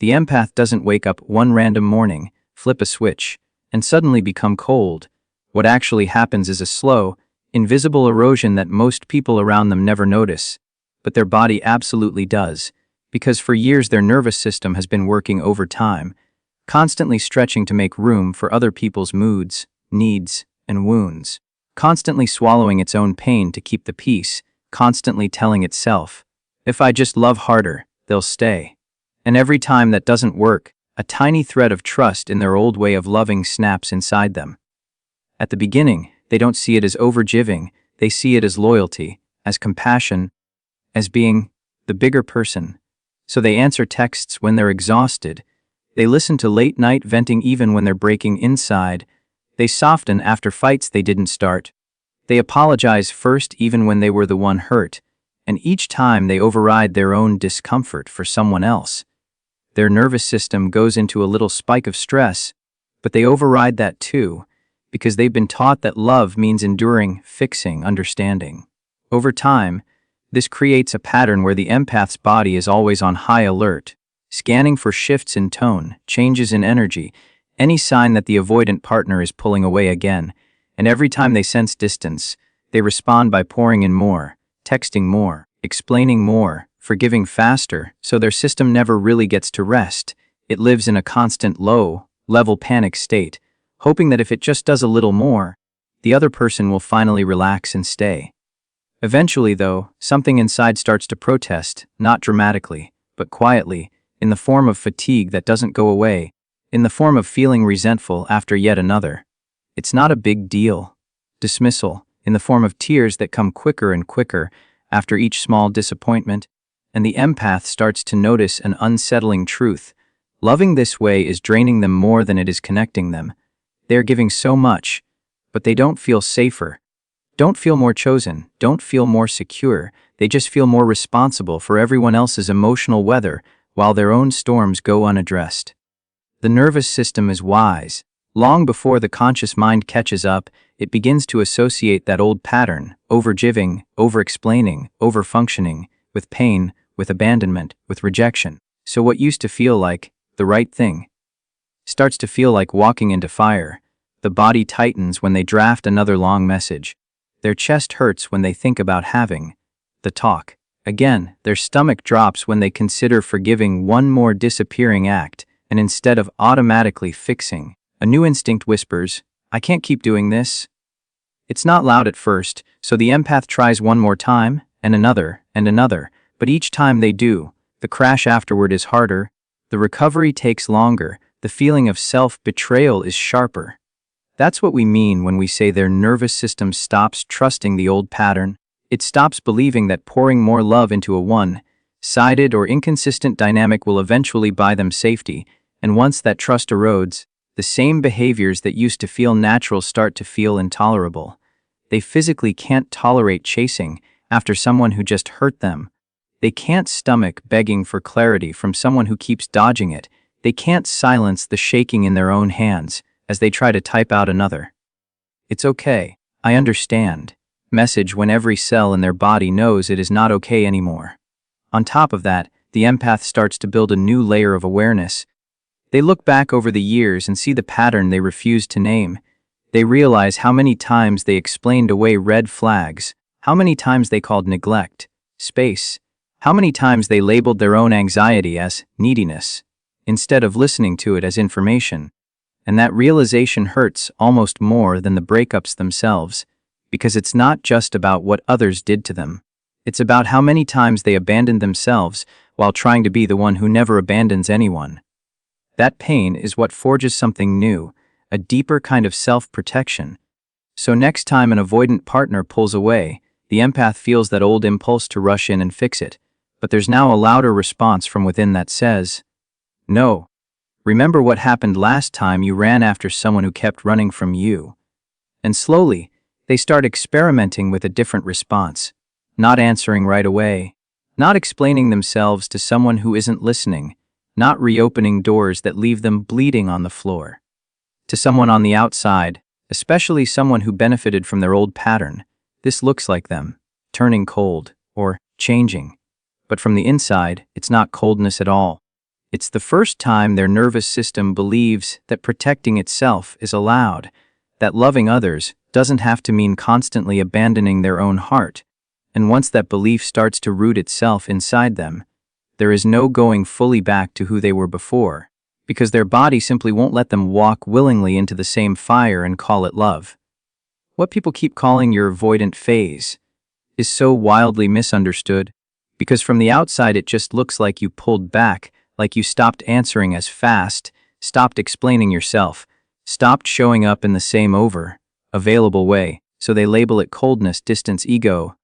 The empath doesn't wake up one random morning, flip a switch, and suddenly become cold. What actually happens is a slow, invisible erosion that most people around them never notice. But their body absolutely does, because for years their nervous system has been working overtime, constantly stretching to make room for other people's moods, needs, and wounds, constantly swallowing its own pain to keep the peace, constantly telling itself, if I just love harder, they'll stay. And every time that doesn't work, a tiny thread of trust in their old way of loving snaps inside them. At the beginning, they don't see it as overgiving, they see it as loyalty, as compassion, as being the bigger person. So they answer texts when they're exhausted. They listen to late-night venting even when they're breaking inside. They soften after fights they didn't start. They apologize first even when they were the one hurt. And each time they override their own discomfort for someone else. Their nervous system goes into a little spike of stress, but they override that too, because they've been taught that love means enduring, fixing, understanding. Over time, this creates a pattern where the empath's body is always on high alert, scanning for shifts in tone, changes in energy, any sign that the avoidant partner is pulling away again, and every time they sense distance, they respond by pouring in more, texting more, explaining more, forgiving faster, so their system never really gets to rest. It lives in a constant low-level panic state, hoping that if it just does a little more, the other person will finally relax and stay. Eventually, though, something inside starts to protest, not dramatically, but quietly, in the form of fatigue that doesn't go away, in the form of feeling resentful after yet another. It's not a big deal. Dismissal, in the form of tears that come quicker and quicker after each small disappointment, and the empath starts to notice an unsettling truth. Loving this way is draining them more than it is connecting them. They're giving so much, but they don't feel safer, don't feel more chosen, don't feel more secure. They just feel more responsible for everyone else's emotional weather while their own storms go unaddressed. The nervous system is wise. Long before the conscious mind catches up, it begins to associate that old pattern, overgiving, over-explaining, over-functioning, with pain, with abandonment, with rejection. So what used to feel like the right thing starts to feel like walking into fire. The body tightens when they draft another long message. Their chest hurts when they think about having the talk. Again, their stomach drops when they consider forgiving one more disappearing act, and instead of automatically fixing, a new instinct whispers, I can't keep doing this. It's not loud at first, so the empath tries one more time, and another, but each time they do, the crash afterward is harder, the recovery takes longer, the feeling of self-betrayal is sharper. That's what we mean when we say their nervous system stops trusting the old pattern. It stops believing that pouring more love into a one-sided or inconsistent dynamic will eventually buy them safety, and once that trust erodes, the same behaviors that used to feel natural start to feel intolerable. They physically can't tolerate chasing after someone who just hurt them. They can't stomach begging for clarity from someone who keeps dodging it. They can't silence the shaking in their own hands as they try to type out another "It's okay, I understand" message when every cell in their body knows it is not okay anymore. On top of that, the empath starts to build a new layer of awareness. They look back over the years and see the pattern they refused to name. They realize how many times they explained away red flags, how many times they called neglect space, how many times they labeled their own anxiety as neediness, instead of listening to it as information. And that realization hurts almost more than the breakups themselves, because it's not just about what others did to them. It's about how many times they abandoned themselves while trying to be the one who never abandons anyone. That pain is what forges something new, a deeper kind of self-protection. So next time an avoidant partner pulls away, the empath feels that old impulse to rush in and fix it, but there's now a louder response from within that says, "No. Remember what happened last time you ran after someone who kept running from you." And slowly, they start experimenting with a different response, not answering right away, not explaining themselves to someone who isn't listening, not reopening doors that leave them bleeding on the floor. To someone on the outside, especially someone who benefited from their old pattern, this looks like them turning cold or changing. But from the inside, it's not coldness at all. It's the first time their nervous system believes that protecting itself is allowed, that loving others doesn't have to mean constantly abandoning their own heart. And once that belief starts to root itself inside them, there is no going fully back to who they were before, because their body simply won't let them walk willingly into the same fire and call it love. What people keep calling your avoidant phase is so wildly misunderstood, because from the outside it just looks like you pulled back, like you stopped answering as fast, stopped explaining yourself, stopped showing up in the same available way, so they label it coldness, distance, ego.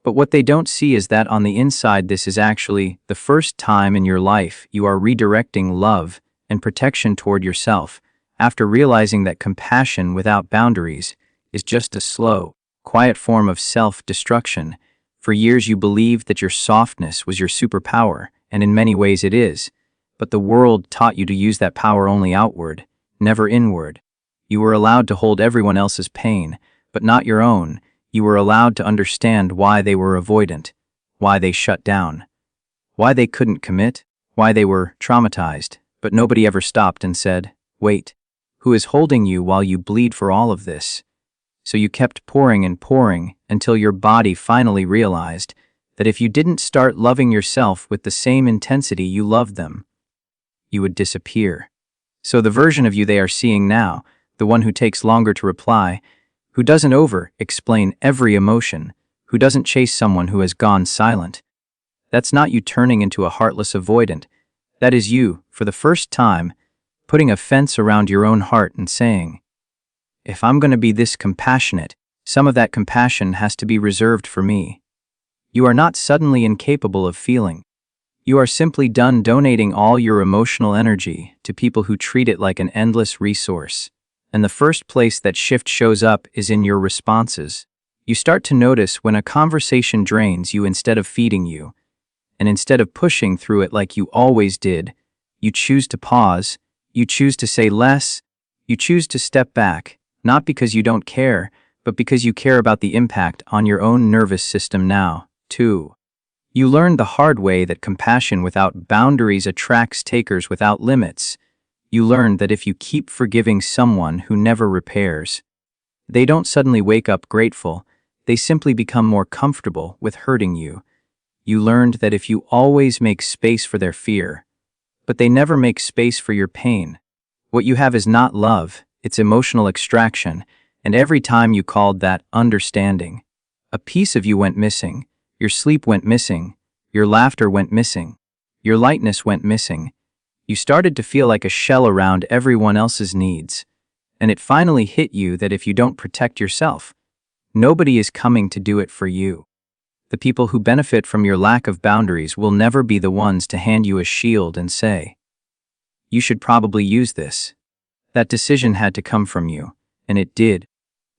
But what they don't see is that on the inside this is actually the first time in your life you are redirecting love and protection toward yourself, after realizing that compassion without boundaries is just a slow, quiet form of self-destruction. For years you believed that your softness was your superpower, and in many ways it is, but the world taught you to use that power only outward, never inward. You were allowed to hold everyone else's pain, but not your own. You were allowed to understand why they were avoidant, why they shut down, why they couldn't commit, why they were traumatized, but nobody ever stopped and said, "Wait, who is holding you while you bleed for all of this?" So you kept pouring and pouring until your body finally realized that if you didn't start loving yourself with the same intensity you loved them, you would disappear. So the version of you they are seeing now, the one who takes longer to reply, who doesn't over-explain every emotion, who doesn't chase someone who has gone silent, that's not you turning into a heartless avoidant. That is you, for the first time, putting a fence around your own heart and saying, if I'm going to be this compassionate, some of that compassion has to be reserved for me. You are not suddenly incapable of feeling. You are simply done donating all your emotional energy to people who treat it like an endless resource. And the first place that shift shows up is in your responses. You start to notice when a conversation drains you instead of feeding you. And instead of pushing through it like you always did, you choose to pause, you choose to say less, you choose to step back. Not because you don't care, but because you care about the impact on your own nervous system now, too. You learned the hard way that compassion without boundaries attracts takers without limits. You learned that if you keep forgiving someone who never repairs, they don't suddenly wake up grateful, they simply become more comfortable with hurting you. You learned that if you always make space for their fear, but they never make space for your pain, what you have is not love, it's emotional extraction, and every time you called that understanding, a piece of you went missing, your sleep went missing, your laughter went missing, your lightness went missing. You started to feel like a shell around everyone else's needs, and it finally hit you that if you don't protect yourself, nobody is coming to do it for you. The people who benefit from your lack of boundaries will never be the ones to hand you a shield and say, "You should probably use this." That decision had to come from you, and it did.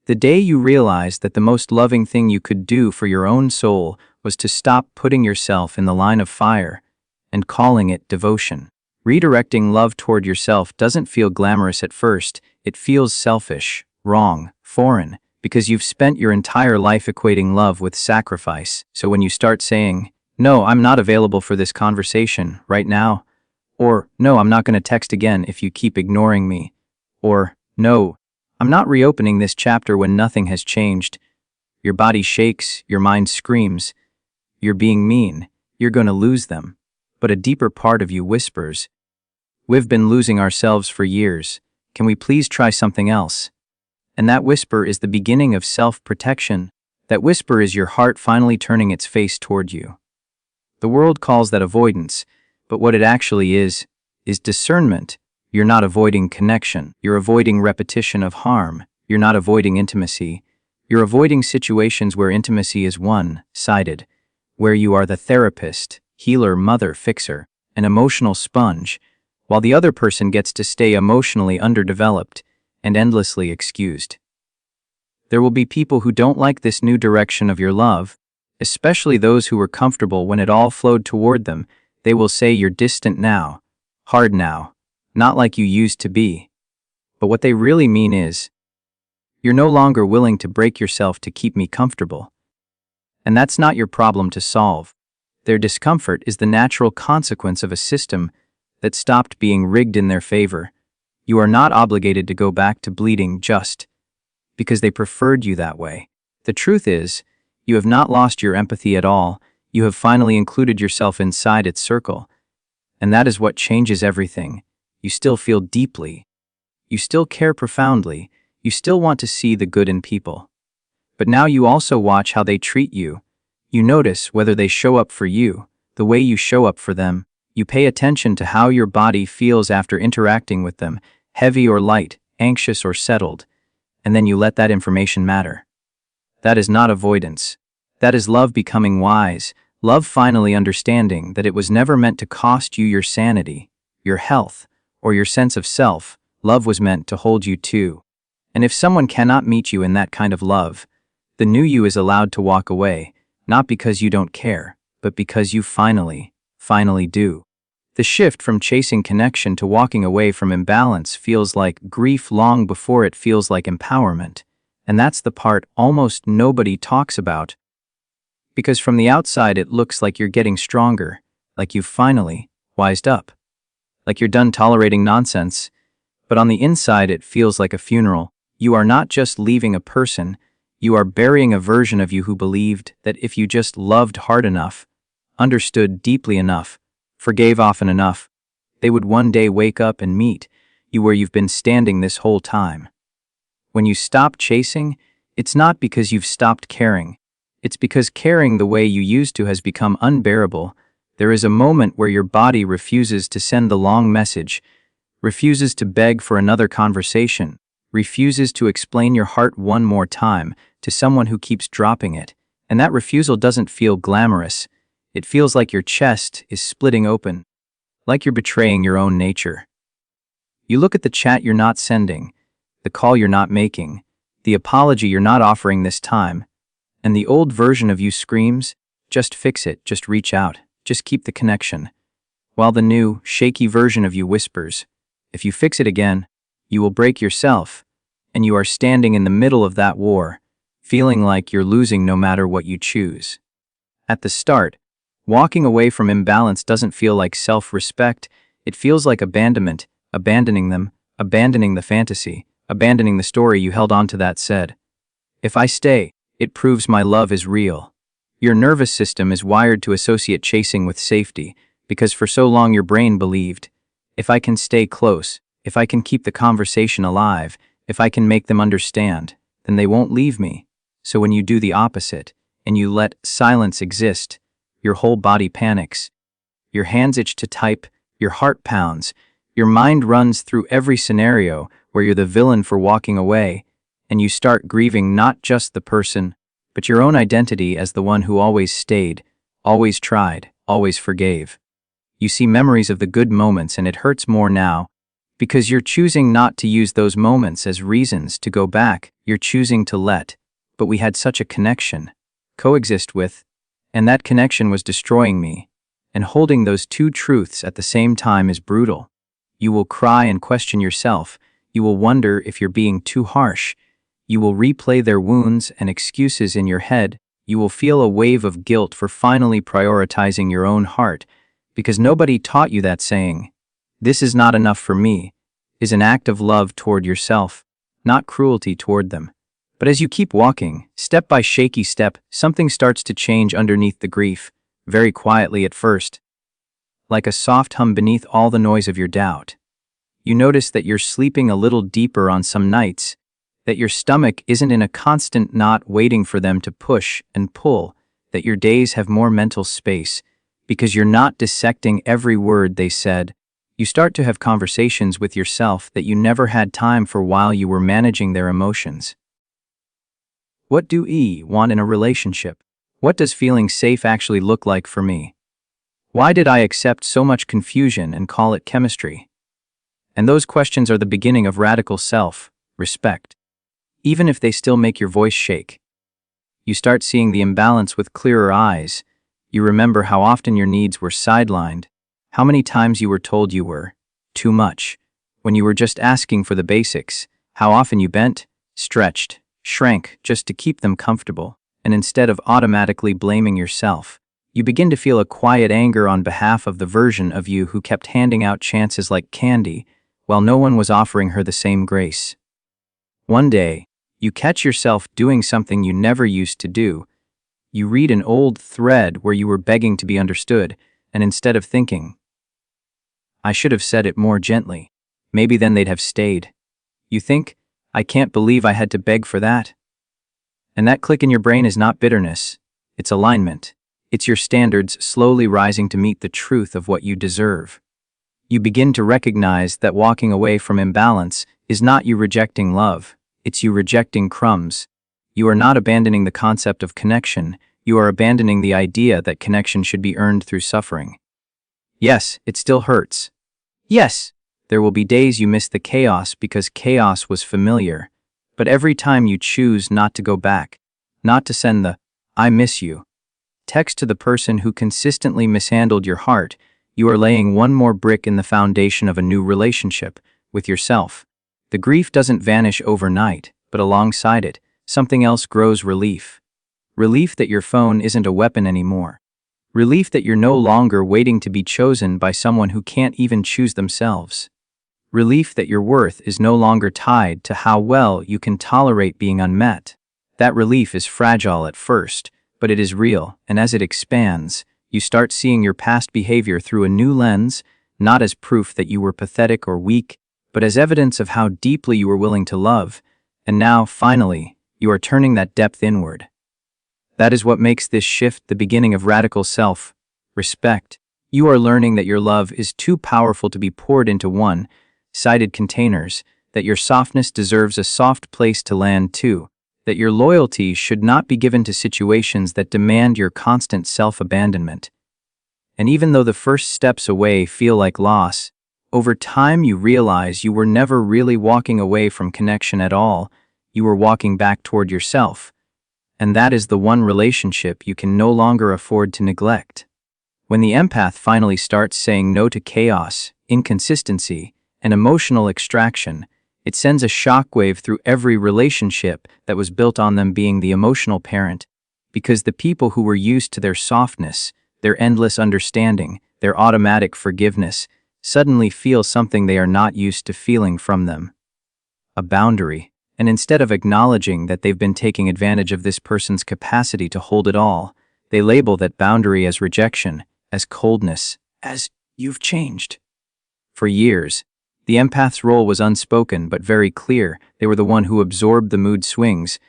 The day you realized that the most loving thing you could do for your own soul was to stop putting yourself in the line of fire and calling it devotion. Redirecting love toward yourself doesn't feel glamorous at first, it feels selfish, wrong, foreign, because you've spent your entire life equating love with sacrifice. So when you start saying, "No, I'm not available for this conversation right now," or "No, I'm not going to text again if you keep ignoring me," or "No, I'm not reopening this chapter when nothing has changed," your body shakes, your mind screams, "You're being mean, you're going to lose them." But a deeper part of you whispers, "We've been losing ourselves for years. Can we please try something else?" And that whisper is the beginning of self-protection. That whisper is your heart finally turning its face toward you. The world calls that avoidance, but what it actually is discernment. You're not avoiding connection. You're avoiding repetition of harm. You're not avoiding intimacy. You're avoiding situations where intimacy is one-sided, where you are the therapist, healer, mother, fixer, an emotional sponge, while the other person gets to stay emotionally underdeveloped and endlessly excused. There will be people who don't like this new direction of your love, especially those who were comfortable when it all flowed toward them. They will say you're distant now, hard now, not like you used to be. But what they really mean is, you're no longer willing to break yourself to keep me comfortable. And that's not your problem to solve. Their discomfort is the natural consequence of a system that stopped being rigged in their favor. You are not obligated to go back to bleeding just because they preferred you that way. The truth is, you have not lost your empathy at all. You have finally included yourself inside its circle. And that is what changes everything. You still feel deeply. You still care profoundly. You still want to see the good in people. But now you also watch how they treat you. You notice whether they show up for you, the way you show up for them. You pay attention to how your body feels after interacting with them, heavy or light, anxious or settled. And then you let that information matter. That is not avoidance. That is love becoming wise, love finally understanding that it was never meant to cost you your sanity, your health, or your sense of self. Love was meant to hold you too. And if someone cannot meet you in that kind of love, the new you is allowed to walk away, not because you don't care, but because you finally do. The shift from chasing connection to walking away from imbalance feels like grief long before it feels like empowerment. And that's the part almost nobody talks about. Because from the outside it looks like you're getting stronger, like you've finally wised up, like you're done tolerating nonsense. But on the inside it feels like a funeral. You are not just leaving a person, you are burying a version of you who believed that if you just loved hard enough, understood deeply enough, forgave often enough, they would one day wake up and meet you where you've been standing this whole time. When you stop chasing, it's not because you've stopped caring. It's because caring the way you used to has become unbearable. There is a moment where your body refuses to send the long message, refuses to beg for another conversation, refuses to explain your heart one more time to someone who keeps dropping it. And that refusal doesn't feel glamorous. It feels like your chest is splitting open, like you're betraying your own nature. You look at the chat you're not sending, the call you're not making, the apology you're not offering this time, and the old version of you screams, just fix it, just reach out, just keep the connection. While the new, shaky version of you whispers, if you fix it again, you will break yourself, and you are standing in the middle of that war, feeling like you're losing no matter what you choose. At the start, walking away from imbalance doesn't feel like self-respect, it feels like abandonment, abandoning them, abandoning the fantasy, abandoning the story you held on to that said, if I stay, it proves my love is real. Your nervous system is wired to associate chasing with safety, because for so long your brain believed, if I can stay close, if I can keep the conversation alive, if I can make them understand, then they won't leave me. So when you do the opposite, and you let silence exist, your whole body panics. Your hands itch to type, your heart pounds, your mind runs through every scenario where you're the villain for walking away, and you start grieving not just the person, but your own identity as the one who always stayed, always tried, always forgave. You see memories of the good moments and it hurts more now, because you're choosing not to use those moments as reasons to go back. You're choosing to let, but we had such a connection, coexist with, and that connection was destroying me. And holding those two truths at the same time is brutal. You will cry and question yourself. You will wonder if you're being too harsh. You will replay their wounds and excuses in your head. You will feel a wave of guilt for finally prioritizing your own heart, because nobody taught you that saying, this is not enough for me, is an act of love toward yourself, not cruelty toward them. But as you keep walking, step by shaky step, something starts to change underneath the grief, very quietly at first, like a soft hum beneath all the noise of your doubt. You notice that you're sleeping a little deeper on some nights, that your stomach isn't in a constant knot waiting for them to push and pull, that your days have more mental space, because you're not dissecting every word they said. You start to have conversations with yourself that you never had time for while you were managing their emotions. What do I want in a relationship? What does feeling safe actually look like for me? Why did I accept so much confusion and call it chemistry? And those questions are the beginning of radical self-respect. Even if they still make your voice shake. You start seeing the imbalance with clearer eyes. You remember how often your needs were sidelined, how many times you were told you were too much, when you were just asking for the basics, how often you bent, stretched, shrank just to keep them comfortable, and instead of automatically blaming yourself, You begin to feel a quiet anger on behalf of the version of you who kept handing out chances like candy, while no one was offering her the same grace. One day, you catch yourself doing something you never used to do. You read an old thread where you were begging to be understood, and instead of thinking, "I should have said it more gently, maybe then they'd have stayed," you think, "I can't believe I had to beg for that." And that click in your brain is not bitterness, it's alignment. It's your standards slowly rising to meet the truth of what you deserve. You begin to recognize that walking away from imbalance is not you rejecting love, it's you rejecting crumbs. You are not abandoning the concept of connection, you are abandoning the idea that connection should be earned through suffering. Yes, it still hurts. Yes, there will be days you miss the chaos because chaos was familiar. But every time you choose not to go back, not to send the "I miss you" text to the person who consistently mishandled your heart, you are laying one more brick in the foundation of a new relationship with yourself. The grief doesn't vanish overnight, but alongside it, something else grows: relief. Relief that your phone isn't a weapon anymore. Relief that you're no longer waiting to be chosen by someone who can't even choose themselves. Relief that your worth is no longer tied to how well you can tolerate being unmet. That relief is fragile at first, but it is real, and as it expands, you start seeing your past behavior through a new lens, not as proof that you were pathetic or weak, but as evidence of how deeply you were willing to love, and now, finally, you are turning that depth inward. That is what makes this shift the beginning of radical self-respect. You are learning that your love is too powerful to be poured into one-sided containers, that your softness deserves a soft place to land too, that your loyalty should not be given to situations that demand your constant self-abandonment. And even though the first steps away feel like loss, over time you realize you were never really walking away from connection at all, you were walking back toward yourself. And that is the one relationship you can no longer afford to neglect. When the empath finally starts saying no to chaos, inconsistency, and emotional extraction, it sends a shockwave through every relationship that was built on them being the emotional parent, because the people who were used to their softness, their endless understanding, their automatic forgiveness, suddenly feel something they are not used to feeling from them. A boundary. And instead of acknowledging that they've been taking advantage of this person's capacity to hold it all, they label that boundary as rejection, as coldness, as "you've changed." For years, the empath's role was unspoken but very clear. They were the one who absorbed the mood swings,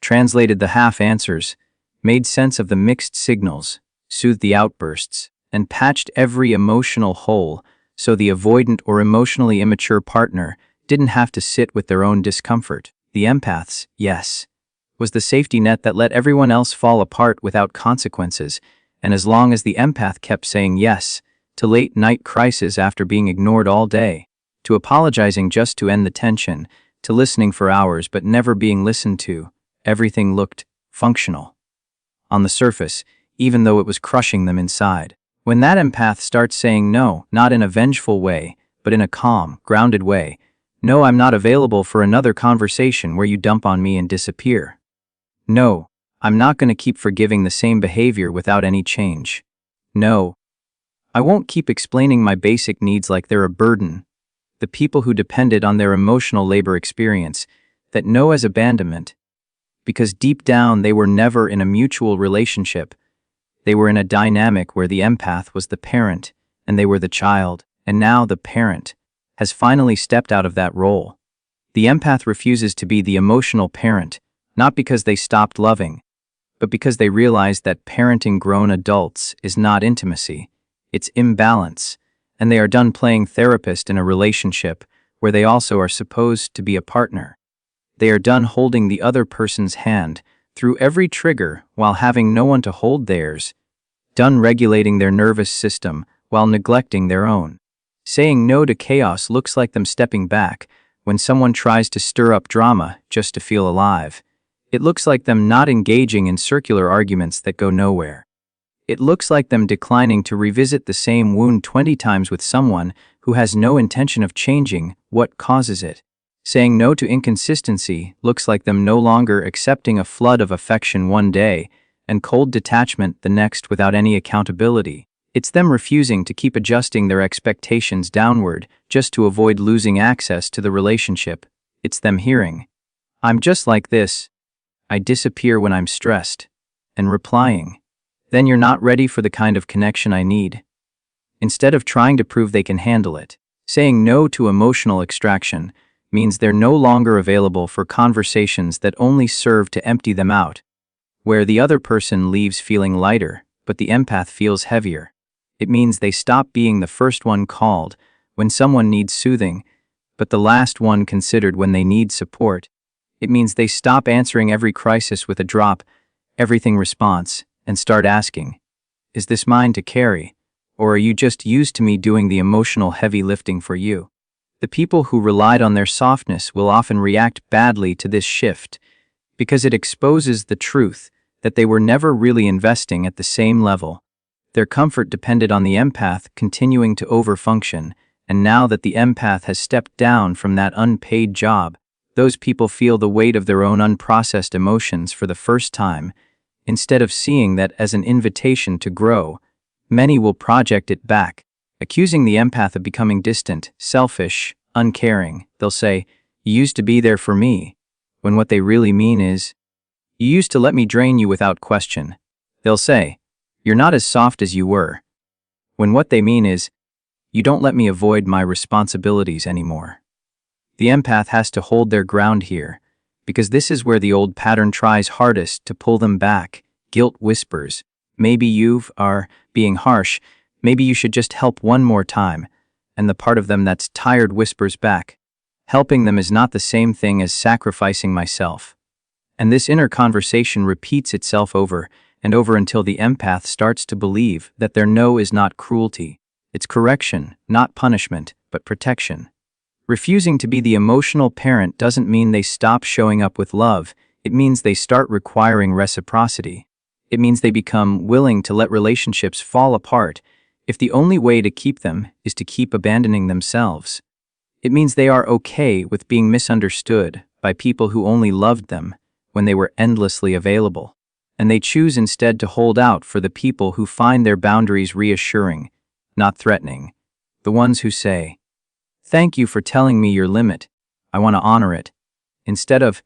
translated the half-answers, made sense of the mixed signals, soothed the outbursts, and patched every emotional hole so the avoidant or emotionally immature partner didn't have to sit with their own discomfort. The empath's "yes" was the safety net that let everyone else fall apart without consequences, and as long as the empath kept saying yes to late-night crises after being ignored all day, to apologizing just to end the tension, to listening for hours but never being listened to, everything looked functional on the surface, even though it was crushing them inside. When that empath starts saying no, not in a vengeful way, but in a calm, grounded way, "No, I'm not available for another conversation where you dump on me and disappear. No, I'm not going to keep forgiving the same behavior without any change. No, I won't keep explaining my basic needs like they're a burden." The people who depended on their emotional labor experience that no as abandonment, because deep down they were never in a mutual relationship. They were in a dynamic where the empath was the parent and they were the child, and now the parent has finally stepped out of that role. The empath refuses to be the emotional parent, not because they stopped loving, but because they realized that parenting grown adults is not intimacy, it's imbalance, and they are done playing therapist in a relationship where they also are supposed to be a partner. They are done holding the other person's hand through every trigger while having no one to hold theirs, done regulating their nervous system while neglecting their own. Saying no to chaos looks like them stepping back when someone tries to stir up drama just to feel alive. It looks like them not engaging in circular arguments that go nowhere. It looks like them declining to revisit the same wound 20 times with someone who has no intention of changing what causes it. Saying no to inconsistency looks like them no longer accepting a flood of affection one day and cold detachment the next without any accountability. It's them refusing to keep adjusting their expectations downward just to avoid losing access to the relationship. It's them hearing, "I'm just like this. I disappear when I'm stressed," and replying, "Then you're not ready for the kind of connection I need." Instead of trying to prove they can handle it, saying no to emotional extraction means they're no longer available for conversations that only serve to empty them out, where the other person leaves feeling lighter, but the empath feels heavier. It means they stop being the first one called when someone needs soothing, but the last one considered when they need support. It means they stop answering every crisis with a drop, everything response, and start asking, "Is this mine to carry? Or are you just used to me doing the emotional heavy lifting for you?" The people who relied on their softness will often react badly to this shift because it exposes the truth that they were never really investing at the same level. Their comfort depended on the empath continuing to overfunction, and now that the empath has stepped down from that unpaid job, those people feel the weight of their own unprocessed emotions for the first time. Instead of seeing that as an invitation to grow, many will project it back, accusing the empath of becoming distant, selfish, uncaring. They'll say, "You used to be there for me," when what they really mean is, "You used to let me drain you without question." They'll say, "You're not as soft as you were," when what they mean is, "You don't let me avoid my responsibilities anymore." The empath has to hold their ground here, because this is where the old pattern tries hardest to pull them back. Guilt whispers, "Maybe you are being harsh, maybe you should just help one more time," and the part of them that's tired whispers back, "Helping them is not the same thing as sacrificing myself." And this inner conversation repeats itself over and over until the empath starts to believe that their no is not cruelty. It's correction, not punishment, but protection. Refusing to be the emotional parent doesn't mean they stop showing up with love. It means they start requiring reciprocity. It means they become willing to let relationships fall apart if the only way to keep them is to keep abandoning themselves. It means they are okay with being misunderstood by people who only loved them when they were endlessly available, and they choose instead to hold out for the people who find their boundaries reassuring, not threatening. The ones who say, "Thank you for telling me your limit. I want to honor it," instead of,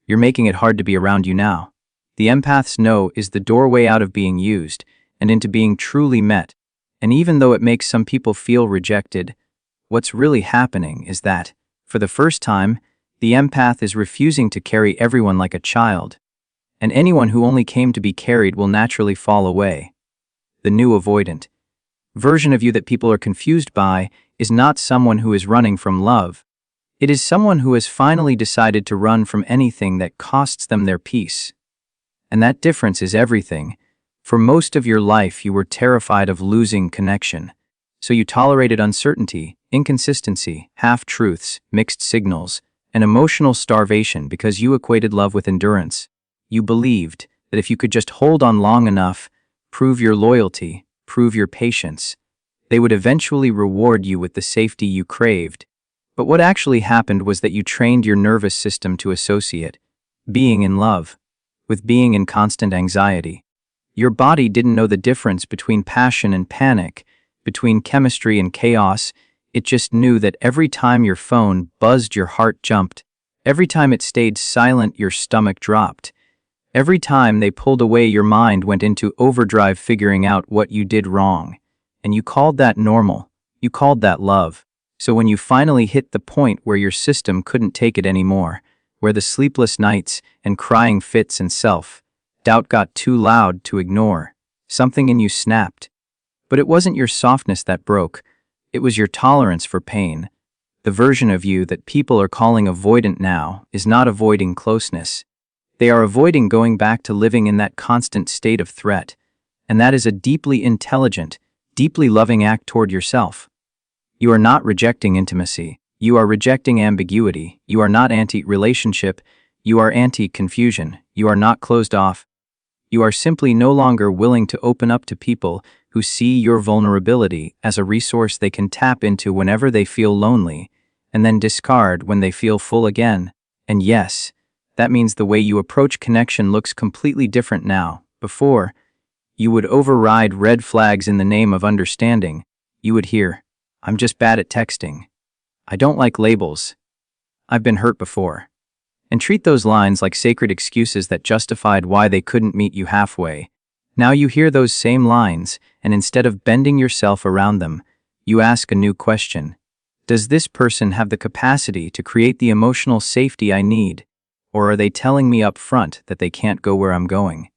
"You're making it hard to be around you now." The empath's no is the doorway out of being used and into being truly met. And even though it makes some people feel rejected, what's really happening is that, for the first time, the empath is refusing to carry everyone like a child. And anyone who only came to be carried will naturally fall away. The new avoidant version of you that people are confused by is not someone who is running from love. It is someone who has finally decided to run from anything that costs them their peace. And that difference is everything. For most of your life, you were terrified of losing connection. So you tolerated uncertainty, inconsistency, half-truths, mixed signals, and emotional starvation because you equated love with endurance. You believed that if you could just hold on long enough, prove your loyalty, prove your patience, they would eventually reward you with the safety you craved. But what actually happened was that you trained your nervous system to associate being in love with being in constant anxiety. Your body didn't know the difference between passion and panic, between chemistry and chaos. It just knew that every time your phone buzzed, your heart jumped. Every time it stayed silent, your stomach dropped. Every time they pulled away, your mind went into overdrive figuring out what you did wrong. And you called that normal. You called that love. So when you finally hit the point where your system couldn't take it anymore, where the sleepless nights and crying fits and self-doubt got too loud to ignore, something in you snapped. But it wasn't your softness that broke. It was your tolerance for pain. The version of you that people are calling avoidant now is not avoiding closeness. They are avoiding going back to living in that constant state of threat. And that is a deeply intelligent, deeply loving act toward yourself. You are not rejecting intimacy. You are rejecting ambiguity. You are not anti-relationship. You are anti-confusion. You are not closed off. You are simply no longer willing to open up to people who see your vulnerability as a resource they can tap into whenever they feel lonely, and then discard when they feel full again. And yes, that means the way you approach connection looks completely different now, Before, you would override red flags in the name of understanding. You would hear, "I'm just bad at texting. I don't like labels. I've been hurt before." And treat those lines like sacred excuses that justified why they couldn't meet you halfway. Now you hear those same lines, and instead of bending yourself around them, you ask a new question. Does this person have the capacity to create the emotional safety I need? Or are they telling me up front that they can't go where I'm going?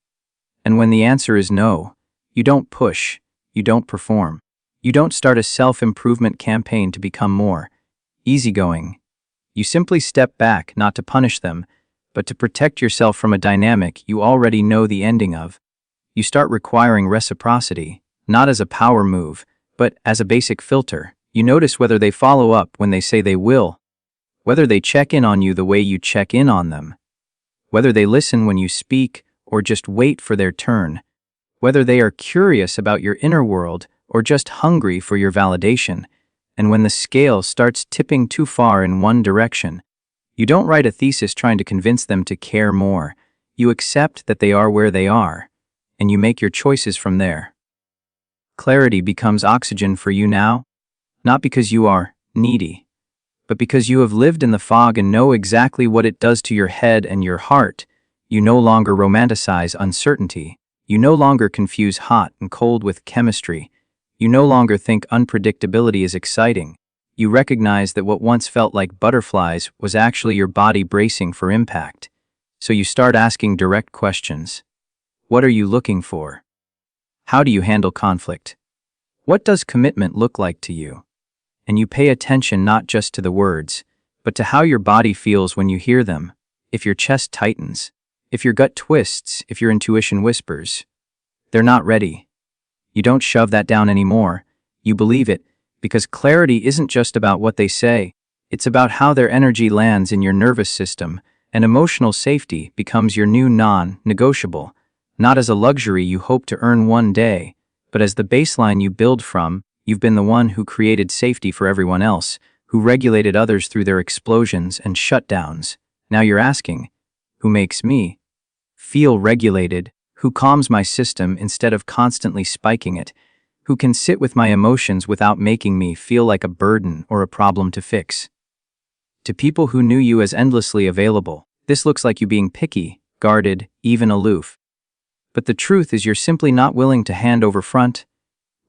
And when the answer is no, you don't push, you don't perform. You don't start a self-improvement campaign to become more easygoing. You simply step back, not to punish them, but to protect yourself from a dynamic you already know the ending of. You start requiring reciprocity, not as a power move, but as a basic filter. You notice whether they follow up when they say they will, whether they check in on you the way you check in on them, whether they listen when you speak or just wait for their turn, whether they are curious about your inner world or just hungry for your validation. And when the scale starts tipping too far in one direction, you don't write a thesis trying to convince them to care more. You accept that they are where they are, and you make your choices from there. Clarity becomes oxygen for you now, not because you are needy, but because you have lived in the fog and know exactly what it does to your head and your heart. You no longer romanticize uncertainty. You no longer confuse hot and cold with chemistry. You no longer think unpredictability is exciting. You recognize that what once felt like butterflies was actually your body bracing for impact. So you start asking direct questions. What are you looking for? How do you handle conflict? What does commitment look like to you? And you pay attention not just to the words, but to how your body feels when you hear them. If your chest tightens, if your gut twists, if your intuition whispers, they're not ready. You don't shove that down anymore. You believe it, because clarity isn't just about what they say. It's about how their energy lands in your nervous system, and emotional safety becomes your new non-negotiable, not as a luxury you hope to earn one day, but as the baseline you build from. You've been the one who created safety for everyone else, who regulated others through their explosions and shutdowns. Now you're asking, who makes me feel regulated? Who calms my system instead of constantly spiking it? Who can sit with my emotions without making me feel like a burden or a problem to fix? To people who knew you as endlessly available, this looks like you being picky, guarded, even aloof. But the truth is you're simply not willing to hand over front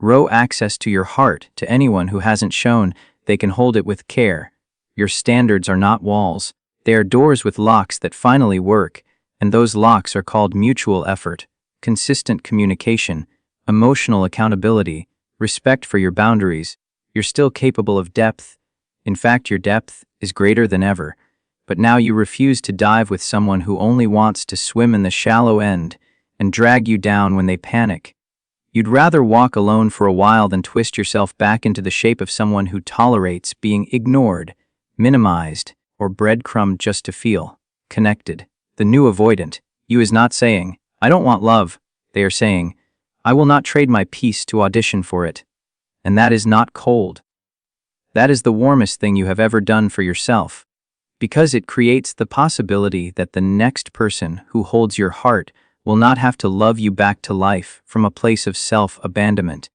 row access to your heart to anyone who hasn't shown they can hold it with care. Your standards are not walls. They are doors with locks that finally work, and those locks are called mutual effort, consistent communication, emotional accountability, respect for your boundaries. You're still capable of depth. In fact, your depth is greater than ever. But now you refuse to dive with someone who only wants to swim in the shallow end and drag you down when they panic. You'd rather walk alone for a while than twist yourself back into the shape of someone who tolerates being ignored, minimized, or breadcrumbed just to feel connected. The new avoidant, you, is not saying, "I don't want love." They are saying, "I will not trade my peace to audition for it." And that is not cold. That is the warmest thing you have ever done for yourself, because it creates the possibility that the next person who holds your heart will not have to love you back to life from a place of self-abandonment.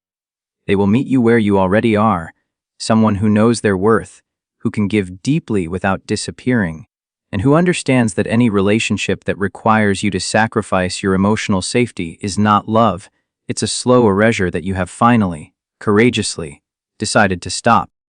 They will meet you where you already are, someone who knows their worth, who can give deeply without disappearing, and who understands that any relationship that requires you to sacrifice your emotional safety is not love. It's a slow erasure that you have finally, courageously, decided to stop.